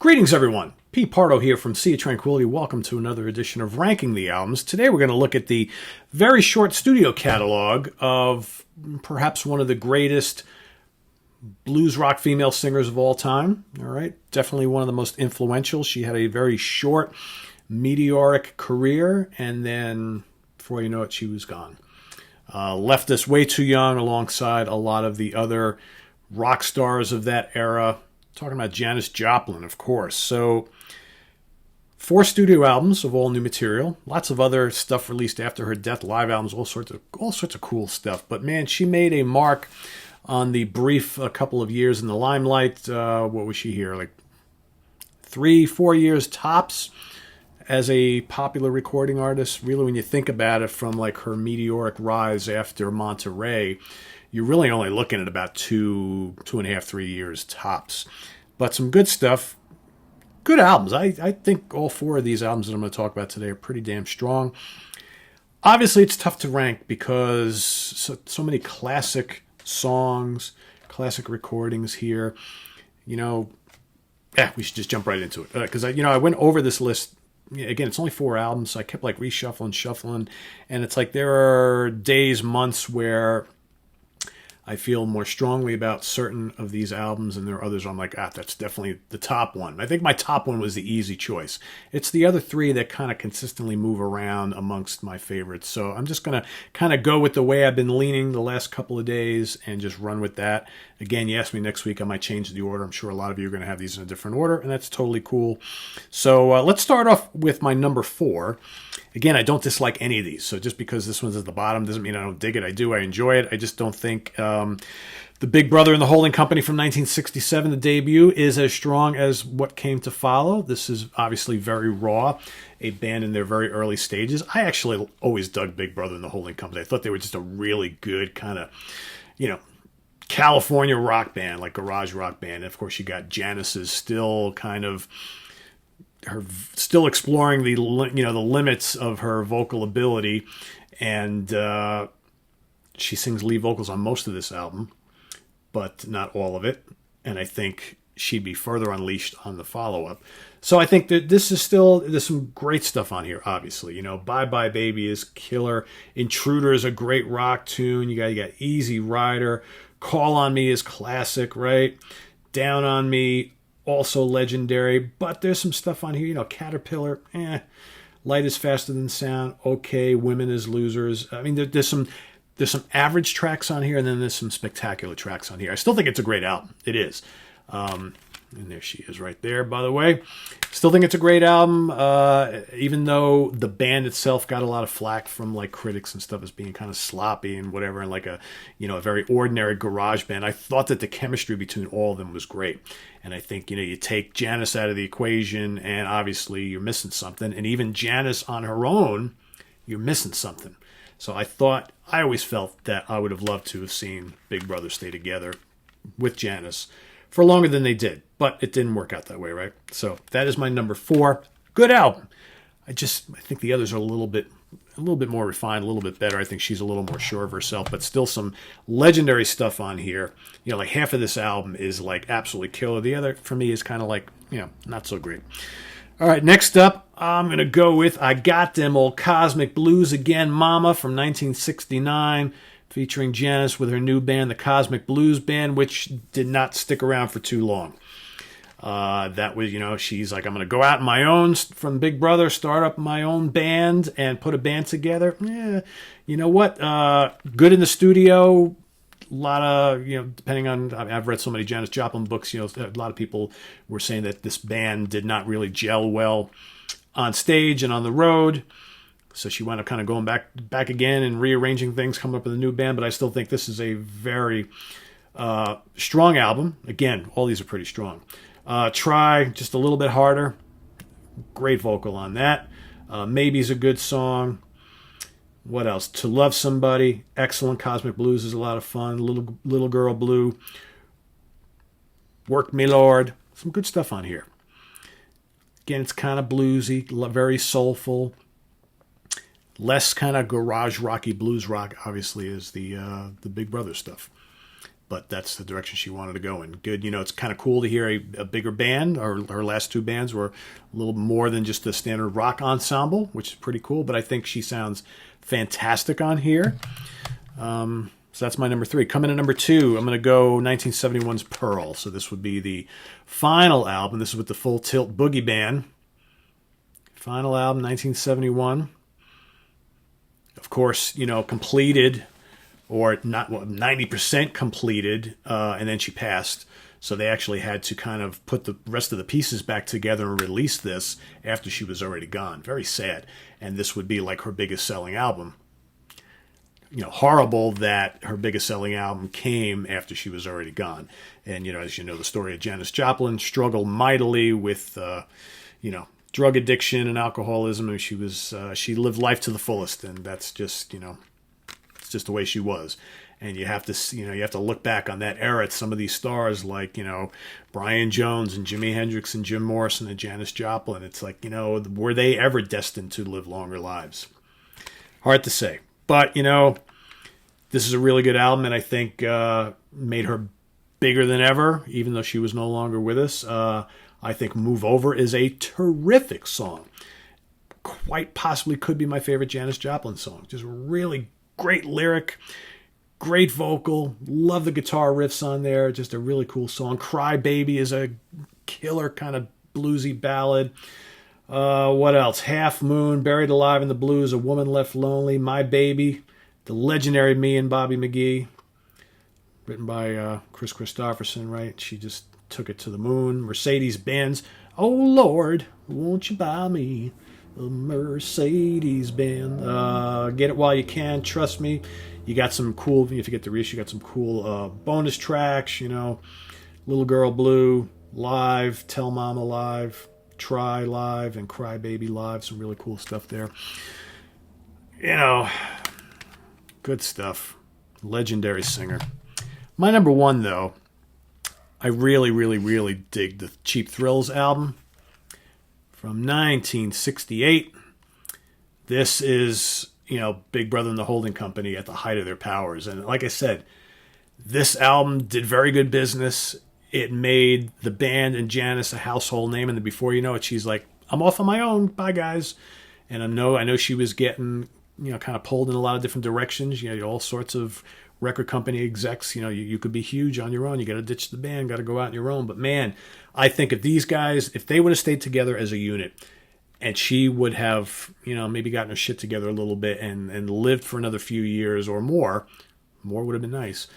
Greetings, everyone. Pete Pardo here from Sea of Tranquility. Welcome to another edition of Ranking the Albums. Today we're going to look at the very short studio catalog of perhaps one of the greatest blues rock female singers of all time. All right, definitely one of the most influential. She had a very short, meteoric career, and then before you know it, she was gone. Left us way too young alongside a lot of the other rock stars of that era. Talking about Janis Joplin, of course. So, 4 studio albums of all new material. Lots of other stuff released after her death, live albums, all sorts of cool stuff. But man, she made a mark on the brief couple of years in the limelight. What was she here? Like 3-4 years tops as a popular recording artist. Really, when you think about it, from like her meteoric rise after Monterey, you're really only looking at about 2.5, 3 years tops. But some good stuff. Good albums. I think all 4 of these albums that I'm going to talk about today are pretty damn strong. Obviously, it's tough to rank because so many classic songs, classic recordings here. We should just jump right into it. Because, I went over this list. Again, it's only 4 albums, so I kept like reshuffling, shuffling. And it's like there are days, months where I feel more strongly about certain of these albums, and there are others where I'm like, that's definitely the top one. I think my top one was the easy choice. It's the other 3 that kind of consistently move around amongst my favorites. So I'm just going to kind of go with the way I've been leaning the last couple of days and just run with that. Again, you ask me next week, I might change the order. I'm sure a lot of you are going to have these in a different order, and that's totally cool. So let's start off with my number 4. Again, I don't dislike any of these, so just because this one's at the bottom doesn't mean I don't dig it. I do. I enjoy it. I just don't think the Big Brother and the Holding Company from 1967, the debut, is as strong as what came to follow. This is obviously very raw, a band in their very early stages. I actually always dug Big Brother and the Holding Company. I thought they were just a really good kind of, California rock band, like garage rock band. And of course, you got Janis's still kind of her still exploring the limits of her vocal ability, and she sings lead vocals on most of this album, but not all of it. And I think she'd be further unleashed on the follow-up. So I think that there's some great stuff on here, obviously. Bye Bye Baby is killer. Intruder is a great rock tune. You got Easy Rider. Call on Me is classic, right? Down on Me, also legendary. But there's some stuff on here, Caterpillar, Light is Faster Than Sound, okay. Women is Losers. I mean, there's some average tracks on here, and then there's some spectacular tracks on here. I still think it's a great album. It is. And there she is right there, by the way. Still think it's a great album, even though the band itself got a lot of flack from like critics and stuff as being kind of sloppy and whatever, and like a very ordinary garage band. I thought that the chemistry between all of them was great. And I think, you take Janis out of the equation, and obviously you're missing something. And even Janis on her own, you're missing something. So I always felt that I would have loved to have seen Big Brother stay together with Janis for longer than they did. But it didn't work out that way, right? So that is my number 4. Good album. I think the others are a little bit more refined, a little bit better. I think she's a little more sure of herself, but still some legendary stuff on here. Like half of this album is like absolutely killer. The other, for me, is kind of like, not so great. All right, next up, I'm going to go with I Got Them Old Cosmic Blues Again, Mama from 1969, featuring Janis with her new band, the Cosmic Blues Band, which did not stick around for too long. That was, she's like, I'm going to go out on my own from Big Brother, start up my own band and put a band together. You know what? Good in the studio. A lot of, depending on, I've read so many Janis Joplin books, a lot of people were saying that this band did not really gel well on stage and on the road. So she wound up kind of going back again and rearranging things, coming up with a new band. But I still think this is a very strong album. Again, all these are pretty strong. Try, just a little bit harder. Great vocal on that. Maybe's a good song. What else? To Love Somebody. Excellent. Cosmic Blues is a lot of fun. Little Girl Blue. Work Me Lord. Some good stuff on here. Again, it's kind of bluesy, very soulful. Less kind of garage rocky blues rock, obviously, is the Big Brother stuff. but that's the direction she wanted to go in. Good, it's kind of cool to hear a bigger band. Her last two bands were a little more than just a standard rock ensemble, which is pretty cool, but I think she sounds fantastic on here. So that's my number 3. Coming in at number 2, I'm going to go 1971's Pearl. So this would be the final album. This is with the Full Tilt Boogie Band. Final album, 1971. Of course, completed, or not 90% completed, and then she passed. So they actually had to kind of put the rest of the pieces back together and release this after she was already gone. Very sad. And this would be like her biggest selling album. Horrible that her biggest selling album came after she was already gone. And, as you know, the story of Janis Joplin struggled mightily with, drug addiction and alcoholism. And she lived life to the fullest. And that's just, it's just the way she was. And you have to look back on that era at some of these stars like, Brian Jones and Jimi Hendrix and Jim Morrison and Janis Joplin. It's like, were they ever destined to live longer lives? Hard to say. But, this is a really good album, and I think made her bigger than ever, even though she was no longer with us. I think Move Over is a terrific song. Quite possibly could be my favorite Janis Joplin song. Just really great lyric, great vocal. Love the guitar riffs on there. Just a really cool song. Cry Baby is a killer kind of bluesy ballad. What else? Half Moon, Buried Alive in the Blues, A Woman Left Lonely, My Baby, the legendary Me and Bobby McGee, written by Chris Christopherson, right? She just took it to the moon. Mercedes-Benz, oh Lord, won't you buy me a Mercedes-Benz? Get It While You Can, Trust Me. You got some cool, if you get the reissue, you got some cool bonus tracks, Little Girl Blue, Live, Tell Mama Live, Try Live, and Cry Baby Live. Some really cool stuff there. Good stuff. Legendary singer. My number 1, though, I really, really, really dig the Cheap Thrills album from 1968. This is, Big Brother and the Holding Company at the height of their powers. And like I said, this album did very good business. It made the band and Janis a household name, and then before you know it, she's like, I'm off on my own. Bye, guys. And I know she was getting, kind of pulled in a lot of different directions. All sorts of record company execs. You could be huge on your own. You got to ditch the band, got to go out on your own. But man, I think if these guys, if they would have stayed together as a unit, and she would have, maybe gotten her shit together a little bit and lived for another few years or more would have been nice.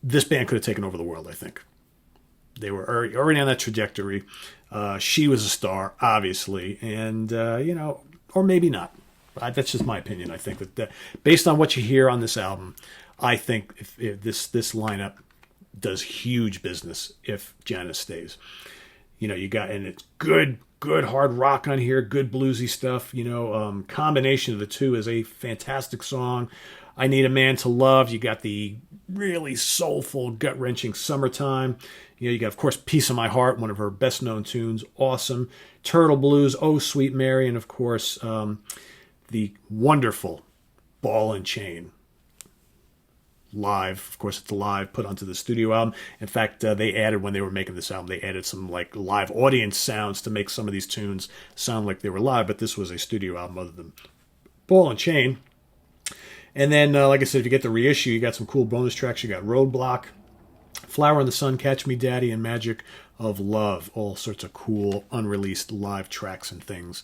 This band could have taken over the world, I think. They were already on that trajectory. She was a star, obviously, and, or maybe not. That's just my opinion. I think that based on what you hear on this album, I think if this lineup does huge business if Janis stays. You got, and it's good hard rock on here, good bluesy stuff. Combination of the two is a fantastic song. I Need a Man to Love. You got the really soulful, gut-wrenching Summertime. You got, of course, Piece of My Heart, one of her best-known tunes. Awesome. Turtle Blues, Oh Sweet Mary, and, of course, the wonderful Ball and Chain. Live. Of course, it's live, put onto the studio album. In fact, they added, when they were making this album, they added some live audience sounds to make some of these tunes sound like they were live, but this was a studio album other than Ball and Chain. And then, like I said, if you get the reissue, you got some cool bonus tracks. You got Roadblock, Flower in the Sun, Catch Me Daddy, and Magic of Love. All sorts of cool, unreleased live tracks and things.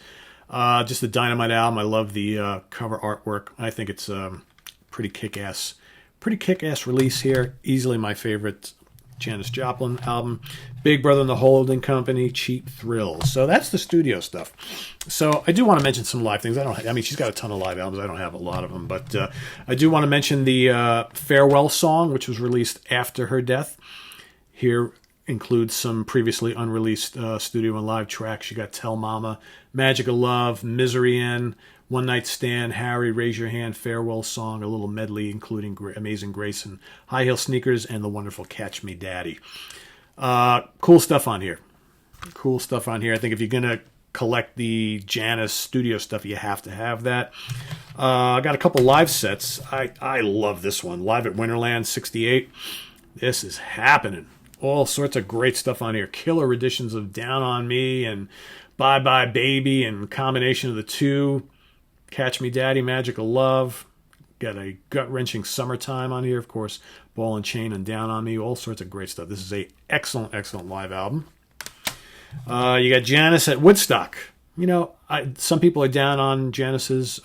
Just a dynamite album. I love the cover artwork. I think it's pretty kick-ass release here. Easily my favorite Janis Joplin album. Big Brother and the Holding Company, Cheap Thrills. So that's the studio stuff. So I do want to mention some live things. She's got a ton of live albums. I don't have a lot of them, but I do want to mention the Farewell song, which was released after her death. Here includes some previously unreleased studio and live tracks. You got Tell Mama, Magic of Love, Misery In, One Night Stand, Harry, Raise Your Hand, Farewell Song, a little medley including Amazing Grace and High Heel Sneakers, and the wonderful Catch Me Daddy. Cool stuff on here. I think if you're going to collect the Janis studio stuff, you have to have that. I got a couple live sets. I love this one. Live at Winterland 68. This is happening. All sorts of great stuff on here. Killer editions of Down on Me and Bye Bye Baby, and combination of the two. Catch Me Daddy, Magic of Love. Got a gut-wrenching Summertime on here, of course. Ball and Chain and Down on Me. All sorts of great stuff. This is a excellent, excellent live album. You got Janis at Woodstock. You know, some people are down on Janis's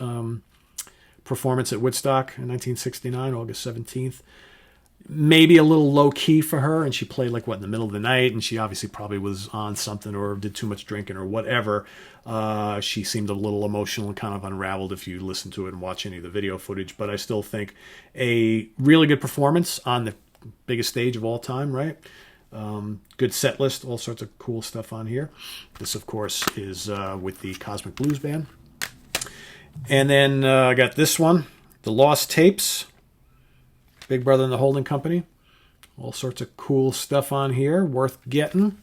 performance at Woodstock in 1969, August 17th. Maybe a little low-key for her, and she played, like, in the middle of the night, and she obviously probably was on something or did too much drinking or whatever. She seemed a little emotional and kind of unraveled if you listen to it and watch any of the video footage, but I still think a really good performance on the biggest stage of all time, right? Good set list, all sorts of cool stuff on here. This, of course, is with the Cosmic Blues Band. And then I got this one, The Lost Tapes, Big Brother and the Holding Company. All sorts of cool stuff on here, worth getting.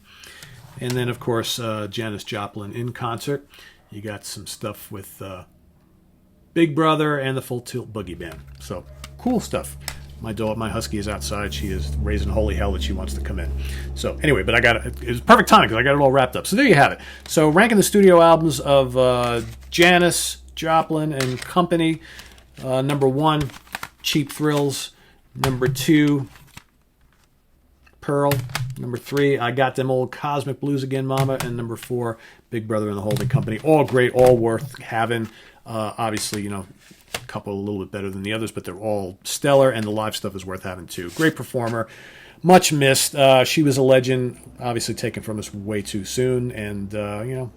And then, of course, Janis Joplin in concert. You got some stuff with Big Brother and the Full Tilt Boogie Band. So, cool stuff. My husky is outside. She is raising holy hell that she wants to come in. So, anyway, but I got it. It was perfect timing because I got it all wrapped up. So, there you have it. So, ranking the studio albums of Janis Joplin and Company. Number 1, Cheap Thrills. Number 2, Pearl. Number 3, I Got Them Old Cosmic Blues Again, Mama. And number 4, Big Brother and the Holding Company. All great, all worth having. Obviously, you know, a couple a little bit better than the others, but they're all stellar, and the live stuff is worth having too. Great performer. Much missed. She was a legend, obviously taken from us way too soon, and, you know,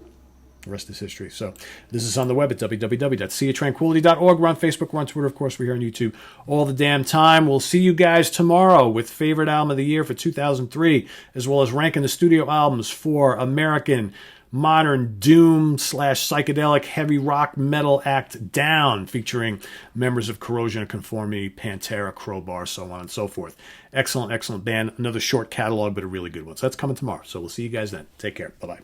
the rest is history. So this is on the web at www.seatranquility.org. We're on Facebook, we're on Twitter, of course, we're here on YouTube all the damn time. We'll see you guys tomorrow with favorite album of the year for 2003, as well as ranking the studio albums for American modern doom / psychedelic heavy rock metal act Down, featuring members of Corrosion of Conformity, Pantera, Crowbar, so on and so forth. Excellent, excellent band. Another short catalog, but a really good one. So that's coming tomorrow. So we'll see you guys then. Take care. Bye-bye.